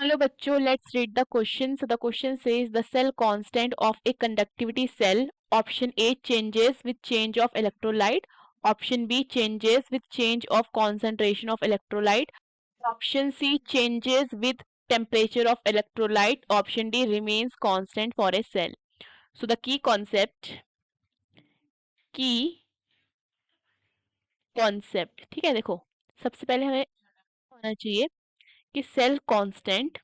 Hello बच्चों, let's read the question. So the question says the cell constant of a conductivity cell. Option A changes with change of electrolyte. Option B changes with change of concentration of electrolyte. Option C changes with temperature of electrolyte. Option D remains constant for a cell. So the key concept, ठीक है. देखो, सबसे पहले हमें होना चाहिए कि cell constant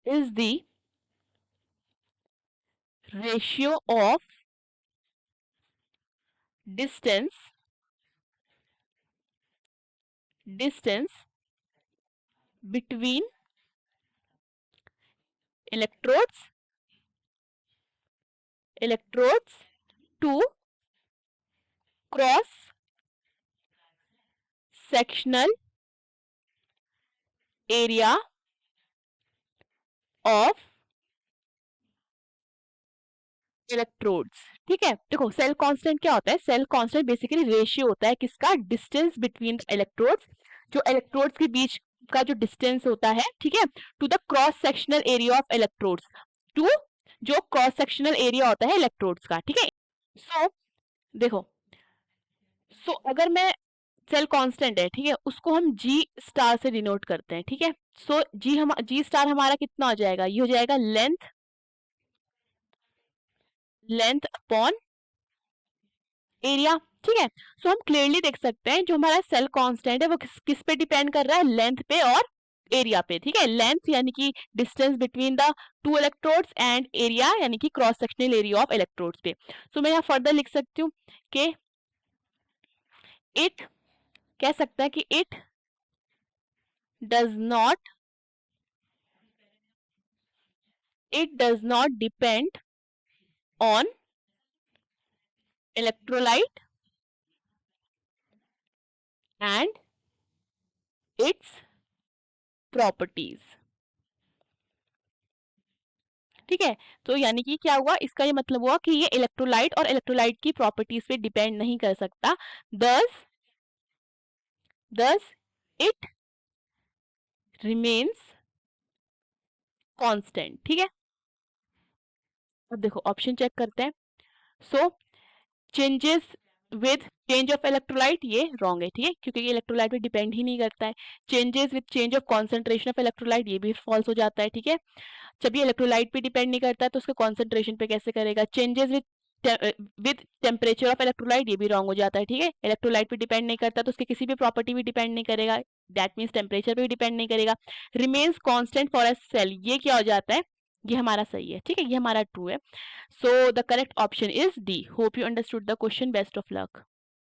is the ratio of distance between electrodes to cross sectional area of electrodes. ठीक है, देखो सेल कांस्टेंट क्या होता है. सेल कांस्टेंट बेसिकली रेशियो होता है किसका, डिस्टेंस बिटवीन इलेक्ट्रोड्स, जो इलेक्ट्रोड्स के बीच का जो डिस्टेंस होता है, ठीक है, to the cross sectional area of electrodes, to जो क्रॉस सेक्शनल एरिया होता है इलेक्ट्रोड्स का. ठीक है, सो देखो, अगर मैं सेल कांस्टेंट है, ठीक है, उसको हम जी स्टार से डिनोट करते हैं. ठीक है, सो जी स्टार हमारा कितना हो जाएगा, ये हो जाएगा लेंथ अपॉन एरिया. ठीक है, सो हम क्लियरली देख सकते हैं जो हमारा सेल कांस्टेंट है वो किस पे डिपेंड कर रहा है, लेंथ पे और एरिया पे. ठीक है, लेंथ यानी कि distance between the two electrodes and area यानी कि cross sectional area of electrodes पे. सो मैं यहाँ फर्दर लिख सकती हूँ कि इट, कह सकता है कि it does not depend on electrolyte and its properties. ठीक है, तो यानी कि क्या हुआ, इसका ये मतलब हुआ कि ये इलेक्ट्रोलाइट और इलेक्ट्रोलाइट की प्रॉपर्टीज पे डिपेंड नहीं कर सकता. Thus it remains constant. ठीक है, अब देखो ऑप्शन चेक करते हैं. So changes with change of electrolyte, ये रॉन्ग है. ठीक है, क्योंकि ये इलेक्ट्रोलाइट पे डिपेंड ही नहीं करता है. Changes with change of concentration of electrolyte, ये भी फॉल्स हो जाता है. ठीक है, जब ये इलेक्ट्रोलाइट पे डिपेंड नहीं करता है तो उसके कॉन्सेंट्रेशन पे कैसे करेगा. Changes with temperature of electrolyte, ये भी रॉन्ग हो जाता है. ठीक है, इलेक्ट्रोलाइट पे डिपेंड नहीं करता तो उसके किसी भी प्रॉपर्टी भी डिपेंड नहीं करेगा, दैट मीन्स टेम्परेचर पे भी डिपेंड नहीं करेगा. Remains constant for a cell, ये क्या हो जाता है, ये हमारा सही है. ठीक है, ये हमारा ट्रू है. So the correct option is D. Hope you understood the question. Best of luck.